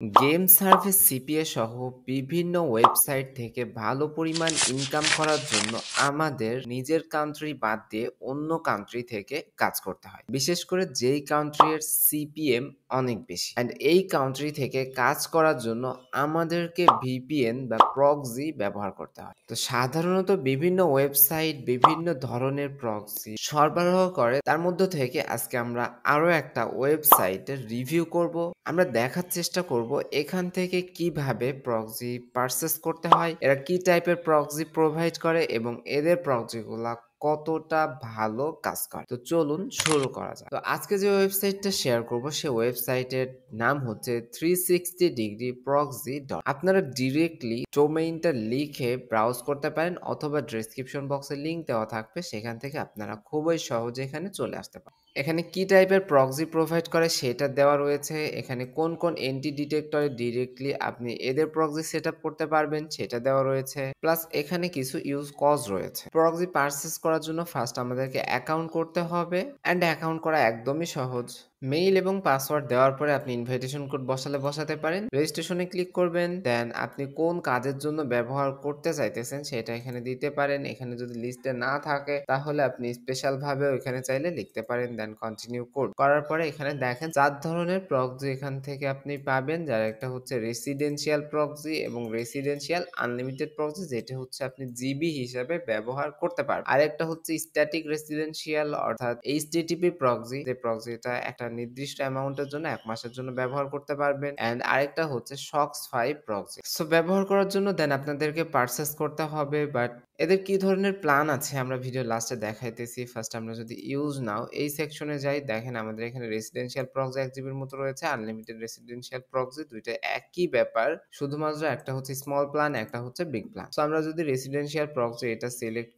Game service CPA সহ বিভিন্ন website থেকে ভালো পরিমাণ ইনকাম করার জন্য আমাদের নিজের কান্ট্রি বাদ দিয়ে অন্য কান্ট্রি থেকে কাজ করতে হয়। বিশেষ করে যেই কান্ট্রির সিপিএম অনেক বেশি। অ্যান্ড এই কান্ট্রি থেকে কাজ করার জন্য আমাদেরকে ভিপিএন বা প্রক্সি ব্যবহার করতে হয়। তো সাধারণত বিভিন্ন ওয়েবসাইট বিভিন্ন ধরনের প্রক্সি সরবরাহ করে। তার মধ্য থেকে আজকে আমরা আরো একটা ওয়েবসাইটের রিভিউ করব। আমরা দেখার চেষ্টা করব এখান থেকে কিভাবে প্রক্সি পারচেজ করতে হয়, এরা কি টাইপের প্রক্সি প্রোভাইড করে এবং এদের প্রক্সিগুলা কতটা ভালো কাজ করে। তো চলুন শুরু করা যাক। তো আজকে যে ওয়েবসাইটটা শেয়ার করব সেই ওয়েবসাইটের নাম হচ্ছে 360 proxy. আপনারা ডিরেক্টলি ডোমেইনটা লিখে ব্রাউজ করতে পারেন অথবা ডেসক্রিপশন বক্সে লিংক দেওয়া থাকবে, সেখান থেকে আপনারা খুবই সহজে এখানে চলে আসতে পারেন। এখানে কি টাইপের প্রক্সি প্রোভাইড করে সেটা দেওয়া রয়েছে। এখানে কোন কোন এন্টি ডিটেক্টরে ডিরেক্টলি আপনি এদের প্রক্সি সেটআপ করতে পারবেন সেটা দেওয়া রয়েছে। প্লাস এখানে কিছু ইউজ কজ রয়েছে। প্রক্সি পারচেজ করার জন্য ফার্স্ট আমাদেরকে অ্যাকাউন্ট করতে হবে অ্যান্ড অ্যাকাউন্ট করা একদমই সহজ। মেইল এবং পাসওয়ার্ড দেওয়ার পরে আপনি ইনভাইটেশন কোড বসাতে পারেন। রেজিস্ট্রেশনে ক্লিক করবেন, দেন আপনি কোন কাজের জন্য ব্যবহার করতে চাইতেছেন সেটা এখানে দিতে পারেন। এখানে যদি লিস্টে না থাকে তাহলে আপনি স্পেশাল ভাবে এখানে চাইলে লিখতে পারেন, দেন কন্টিনিউ করার পরে এখানে দেখেন 4 ধরনের প্রক্সি এখান থেকে আপনি পাবেন, যার একটা হচ্ছে রেসিডেন্সিয়াল প্রক্সি এবং রেসিডেন্সিয়াল আনলিমিটেড প্রক্সি, যেটা হচ্ছে আপনি জিবি হিসাবে ব্যবহার করতে পারবেন। আরেকটা হচ্ছে স্ট্যাটিক রেসিডেন্সিয়াল অর্থাৎ এইচটিটিপি প্রক্সি, যে প্রক্সিটা একটা নির্দিষ্ট অ্যামাউন্টের জন্য 1 মাসের জন্য ব্যবহার করতে পারবেন। এন্ড আরেকটা হচ্ছে সক্স 5 প্রক্সি। সো ব্যবহার করার জন্য দেন আপনাদেরকে পারচেজ করতে হবে, বাট এদের কি ধরনের প্ল্যান আছে আমরা ভিডিও লাস্টে দেখাইতেছি। ফার্স্ট আমরা যদি ইউজ নাও এই সেকশনে যাই, দেখেন আমাদের এখানে রেসিডেন্সিয়াল প্রক্সি 1 জিবির মতো রয়েছে, আনলিমিটেড রেসিডেন্সিয়াল প্রক্সি দুইটা একই ব্যাপার, শুধুমাত্র একটা হচ্ছে স্মল প্ল্যান একটা হচ্ছে বিগ প্ল্যান। সো আমরা যদি রেসিডেন্সিয়াল প্রক্সি এটা সিলেক্ট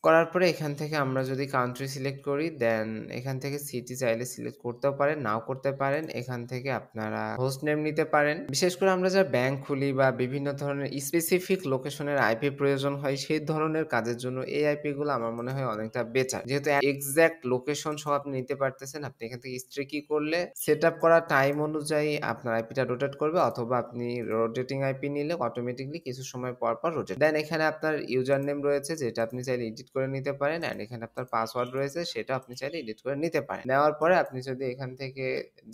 করার পরে এখান থেকে আমরা যদি কান্ট্রি সিলেক্ট করি, দেন এখান থেকে সিটি চাইলে সিলেক্ট করতেও পারেন নাও করতে পারেন। এখান থেকে আপনারা হোস্ট নেম নিতে পারেন। বিশেষ করে আমরা যারা ব্যাংক খুলি বা বিভিন্ন ধরনের স্পেসিফিক লোকেশনের আইপি প্রয়োজন হয় সেই ধরনের কাজের জন্য এই আইপি গুলো আমার মনে হয় অনেকটা বেটার, যেহেতু এক্সাক্ট লোকেশন সহ আপনি নিতে পারতেছেন। আপনি এখান থেকে স্ট্রিকি করলে সেট আপ করা টাইম অনুযায়ী আপনার আইপিটা রোটেট করবে, অথবা আপনি রোটেটিং আইপি নিলে অটোমেটিকলি কিছু সময় পর পর রোটেট। দেন এখানে আপনার ইউজার নেম রয়েছে যেটা আপনি চাইলে এডিট করে নিতে পারেন, এন্ড এখানে আপনার পাসওয়ার্ড রয়েছে সেটা আপনি চাইলে এডিট করে নিতে পারেন। নেওয়ার পরে আপনি যদি এখান থেকে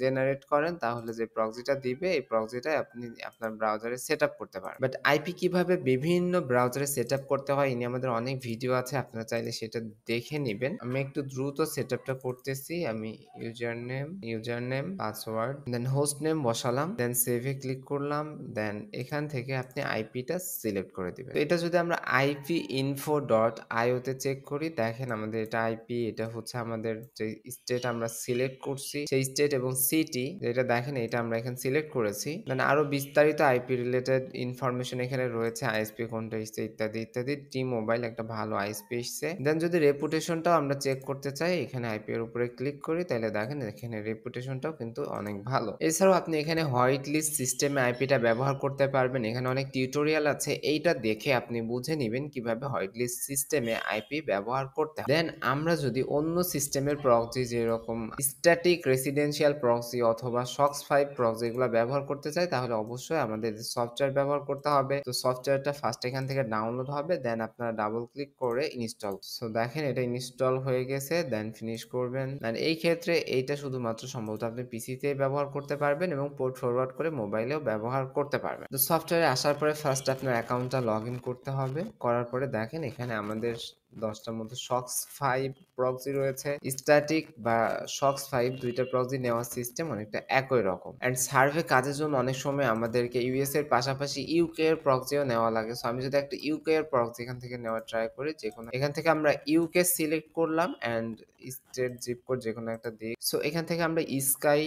জেনারেট করেন তাহলে যে প্রক্সিটা দিবে এই প্রক্সিটা আপনি আপনার ব্রাউজারে সেট আপ করতে পারেন। বাট আইপি কিভাবে বিভিন্ন ব্রাউজারে সেট আপ করতে হয় এই নিয়ে আমাদের অনেক ভিডিও আছে, আপনারা চাইলে সেটা দেখে নেবেন। আমি একটু দ্রুত সেট আপটা করতেছি। আমি ইউজার নেম পাসওয়ার্ড দেন হোস্ট নেম বসালাম, দেন সেভে ক্লিক করলাম, দেন এখান থেকে আপনি আইপিটা সিলেক্ট করে দিবেন। তো এটা যদি আমরা ipinfo.io তে চেক করি, দেখেন আমাদের এটা আইপি, এটা হচ্ছে আমাদের যে স্টেট আমরা সিলেক্ট করছি সেই স্টেট এবং সিটি যেটা দেখেন এটা আমরা এখানে সিলেক্ট করেছি। দেন আরো বিস্তারিত আইপি রিলেটেড ইনফরমেশন এখানে রয়েছে, আইএসপি কোনটা এসছে ইত্যাদি ইত্যাদি। টি মোবাইল একটা ভালো আইএসপি এসছে। দেন যদি রেপুটেশনটাও আমরা চেক করতে চাই, এখানে আইপি এর উপরে ক্লিক করি, তাহলে দেখেন এখানে রেপুটেশনটাও কিন্তু অনেক ভালো। এছাড়াও আপনি এখানে হোয়াইট লিস্ট সিস্টেমে আইপিটা ব্যবহার করতে পারবেন। এখানে অনেক টিউটোরিয়াল আছে, এইটা দেখে আপনি বুঝে নিবেন কিভাবে হোয়াইট লিস্ট সিস্টেমে আইপি ব্যবহার করতে হয়। দেন আমরা যদি অন্য সিস্টেমের প্রক্সি যেরকম স্ট্যাটিক রেসিডেন্সিয়াল প্রক্সি অথবা সক্স 5 প্রক্সি এগুলো ব্যবহার করতে চাই, তাহলে অবশ্যই আমাদের সফটওয়্যার ব্যবহার করতে হবে। তো সফটওয়্যারটা ফার্স্ট এখান থেকে ডাউনলোড হবে, দেন আপনারা ডাবল ক্লিক করে ইনস্টল। সো দেখেন এটা ইনস্টল হয়ে গেছে, দেন ফিনিশ করবেন। আর এই ক্ষেত্রে এইটা শুধুমাত্র সম্ভবত আপনি পিসিতে ব্যবহার করতে পারবেন এবং পোর্ট ফরওয়ার্ড করে মোবাইলেও ব্যবহার করতে পারবেন। তো সফটওয়্যারে আসার পরে ফার্স্ট আপনার অ্যাকাউন্টটা লগ ইন করতে হবে। করার পরে দেখেন এখানে আমাদের 10টার মধ্যে সক্স 5 প্রক্সি রয়েছে। স্ট্যাটিক বা সক্স 5 দুইটা প্রক্সি নেওয়ার সিস্টেম অনেকটা একই রকম। এন্ড সার্ভে কাজের জন্য অনেক সময় আমাদেরকে ইউএস এর পাশাপাশি ইউকে এর প্রক্সিও নেওয়া লাগে। সো আমি যদি একটা ইউকে এর প্রক্সি এখান থেকে নেওয়ার ট্রাই করি, যেকোনো এখান থেকে আমরা ইউকে সিলেক্ট করলাম এন্ড স্টেট জিপ কোড যেকোনো একটা দিই। সো এখান থেকে আমরা স্কাই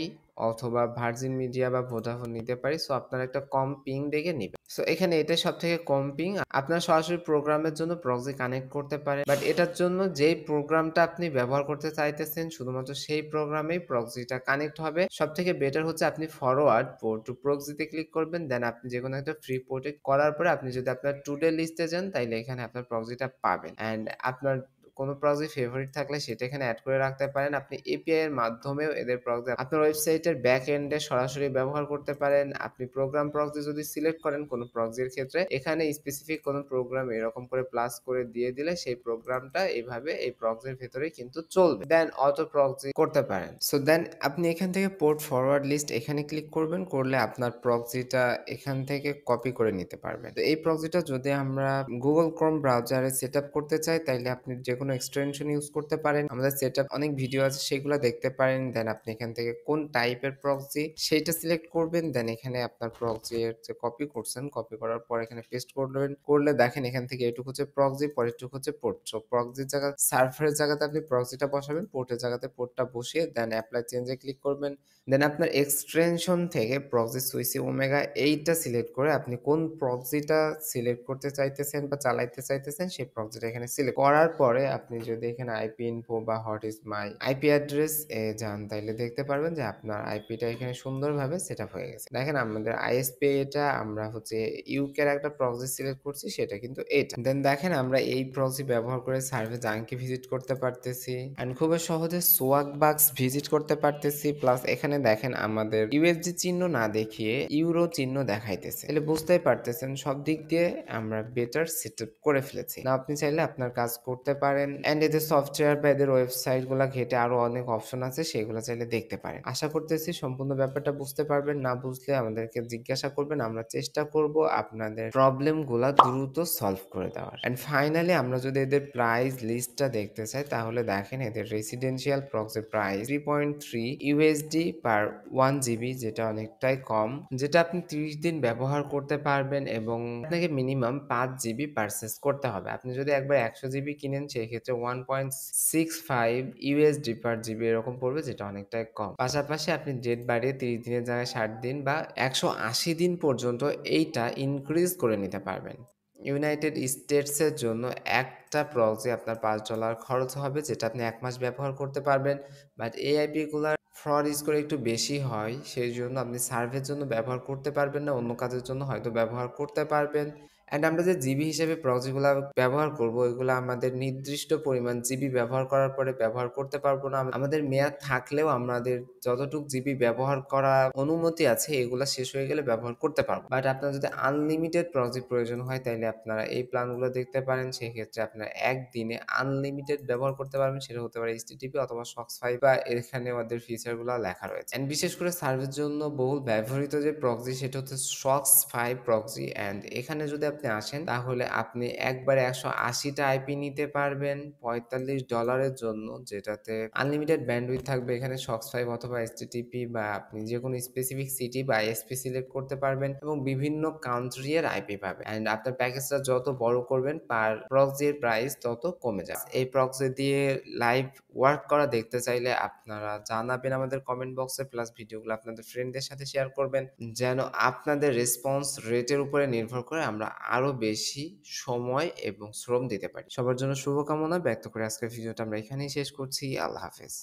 অথবা ভার্জিন মিডিয়া বা ভোডাফোন নিতে পারি। সো আপনারা একটা কম পিং দেখে নিবেন। সো এখানে এটাই সব থেকে কম পিং। আপনারা সরাসরি প্রোগ্রামের জন্য প্রক্সি কানেক্ট করতে পারেন, বাট এটার জন্য যেই প্রোগ্রামটা আপনি ব্যবহার করতে চাইতেছেন শুধুমাত্র সেই প্রোগ্রামেই প্রক্সিটা কানেক্ট হবে। সব থেকে বেটার হচ্ছে আপনি ফরওয়ার্ড পোর্ট টু প্রক্সিতে ক্লিক করবেন, দেন আপনি যে কোনো একটা ফ্রি পোর্টে করার পরে আপনি যদি আপনার টুডে লিস্টে যান তাইলে এখানে আপনার প্রক্সিটা পাবেন। অ্যান্ড আপনার কোনো প্রক্সি ফেভারিট থাকলে সেটা এখানে এড করে রাখতে পারেন। আপনি এপিআই এর মাধ্যমেও এদের প্রক্সি আপনার ওয়েবসাইটের ব্যাক এন্ডে সরাসরি ব্যবহার করতে পারেন। আপনি প্রোগ্রাম প্রক্সি যদি সিলেক্ট করেন কোনো প্রক্সির ক্ষেত্রে, এখানে স্পেসিফিক কোনো প্রোগ্রাম এরকম করে প্লাস করে দিয়ে দিলে সেই প্রোগ্রামটা এভাবে এই প্রক্সির ভেতরেই কিন্তু চলবে। দেন অটো প্রক্সি করতে পারেন। সো দেন আপনি এখান থেকে পোর্ট ফরওয়ার্ড লিস্ট এখানে ক্লিক করবেন। করলে আপনার প্রক্সিটা এখান থেকে কপি করে নিতে পারবেন। তো এই প্রক্সিটা যদি আমরা Google Chrome ব্রাউজারে সেটআপ করতে চাই, তাইলে আপনি যেকোনো এক্সটেনশন ইউজ করতে পারেন। আমাদের সেটআপ অনেক ভিডিও আছে, সেগুলা দেখতে পারেন। দেন আপনি এখান থেকে কোন টাইপের প্রক্সি সেইটা সিলেক্ট করবেন। দেন এখানে আপনার প্রক্সি এর যে কপি করছেন, কপি করার পর এখানে পেস্ট করবেন। করলে দেখেন এখান থেকে এটুকু হচ্ছে প্রক্সি, পরেরটুকু হচ্ছে পোর্ট। সো প্রক্সির জায়গা সার্ভারের জায়গাতে আপনি প্রক্সিটা বসাবেন, পোর্টের জায়গাতে পোর্টটা বসিয়ে দেন অ্যাপ্লাই চেঞ্জে ক্লিক করবেন। দেন আপনার এক্সটেনশন থেকে প্রক্সি সুইসি ওমেগা এইটা সিলেক্ট করে আপনি কোন প্রক্সিটা সিলেক্ট করতে চাইতেছেন বা চালাইতে চাইতেছেন সেই প্রক্সিটা এখানে সিলেক্ট করার পরে আপনি যদি এখানে আইপি ইনফো বা what is my IP address এ যান, তাইলে দেখতে পারবেন যে আপনার আইপিটা এখানে সুন্দরভাবে সেটআপ হয়ে গেছে। দেখেন আমাদের আইএসপি এটা আমরা হচ্ছে ইউকে এর একটা প্রক্সি সিলেক্ট করছি, সেটা কিন্তু এটা। দেন দেখেন আমরা এই প্রক্সি ব্যবহার করে সার্ভে জাঙ্কি ভিজিট করতে পারতেছি এন্ড খুব সহজে সোয়াগ বাক্স ভিজিট করতে পারতেছি। প্লাস এখানে দেখেন আমাদের ইউএসডি চিহ্ন না দেখিয়ে ইউরো চিহ্ন দেখাইতেছে, তাহলে বুঝতেই পারতেছেন সব দিক দিয়ে আমরা বেটার সেটআপ করে ফেলেছি। না আপনি চাইলে আপনার কাজ করতে পারেন এন্ড এদের সফটওয়্যার বা এদের ওয়েবসাইট গুলা ঘেটে আরো অনেক অপশন আছে, সেগুলো চাইলে দেখতে পারেন। আশা করতেছি সম্পূর্ণ ব্যাপারটা বুঝতে পারবেন। না বুঝলে আমাদেরকে জিজ্ঞাসা করবেন, আমরা চেষ্টা করব আপনাদের প্রবলেম গুলা দ্রুত সলভ করে দেওয়ার। এন্ড ফাইনালি আমরা যদি এদের প্রাইস লিস্টটা দেখতে চাই, তাহলে দেখেন এদের রেসিডেন্সিয়াল প্রক্সির প্রাইস 3.3 ইউএসডি পার 1 জিবি, যেটা অনেকটাই কম, যেটা আপনি 30 দিন ব্যবহার করতে পারবেন এবং আপনাকে মিনিমাম 5 জিবি পারচেজ করতে হবে। আপনি যদি একবার 100 জিবি কিনেন সেক্ষেত্রে 1.65 ইউএসডি পার জিবি এরকম পড়বে, যেটা অনেকটাই কম। পাশাপাশি আপনি ডেট বাড়িয়ে 30 দিনের জায়গায় 60 দিন বা 180 দিন পর্যন্ত এইটা ইনক্রিজ করে নিতে পারবেন। ইউনাইটেড স্টেটসের জন্য একটা প্রক্সি আপনার $5 খরচ হবে, যেটা আপনি 1 মাস ব্যবহার করতে পারবেন। বাট এই আইপি গুলার ফ্রড স্কোর একটু বেশি হয়, সেই জন্য আপনি সার্ভের জন্য ব্যবহার করতে পারবেন না, অন্য কাজের জন্য হয়তো ব্যবহার করতে পারবেন। অ্যান্ড আমরা যে জিবি হিসেবে প্রক্সিগুলা ব্যবহার করব, এগুলো আমাদের নির্দিষ্ট পরিমাণ জিবি ব্যবহার করার পরে ব্যবহার করতে পারবো না। আমাদের মেয়াদ থাকলেও আমাদের যতটুক জিবি ব্যবহার করা অনুমতি আছে এগুলা শেষ হয়ে গেলে ব্যবহার করতে পারবো। বাট আপনার যদি আনলিমিটেড প্রক্সি প্রয়োজন হয়, তাইলে আপনারা এই প্ল্যানগুলো দেখতে পারেন। সেক্ষেত্রে আপনারা একদিনে আনলিমিটেড ব্যবহার করতে পারবেন, সেটা হতে পারে এইচটিটিপি অথবা SOX5 বা এখানে ওদের ফিচারগুলো লেখা রয়েছে। অ্যান্ড বিশেষ করে সার্ভের জন্য বহুল ব্যবহৃত যে প্রক্সি সেটা হচ্ছে SOX5 প্রক্সি। অ্যান্ড এখানে যদি আপনি আসেন, তাহলে আপনি একবারে 180টা আইপি নিতে পারবেন $45 জন্য, যেটাতে আনলিমিটেড ব্যান্ডউইথ থাকবে। এখানে SOX5 অথবা এইচটিটিপি বা আপনি যে কোনো স্পেসিফিক সিটি বা আইএসপি সিলেক্ট করতে পারবেন এবং বিভিন্ন কান্ট্রি এর আইপি পাবেন। অ্যান্ড আপনার প্যাকেজটা যত বড় করবেন পার প্রক্সির প্রাইস তত কমে যাবে। এই প্রক্সি দিয়ে লাইভ ওয়ার্ক করা দেখতে চাইলে আপনারা জানাবেন আমাদের কমেন্ট বক্সে, প্লাস ভিডিওগুলো আপনাদের ফ্রেন্ডদের সাথে শেয়ার করবেন, যেন আপনাদের রেসপন্স রেটের উপরে নির্ভর করে আমরা আরো বেশি সময় এবং শ্রম দিতে পারি। সবার জন্য শুভকামনা ব্যক্ত করে আজকের ভিডিওটা আমরা এখানেই শেষ করছি। আল্লাহ হাফেজ।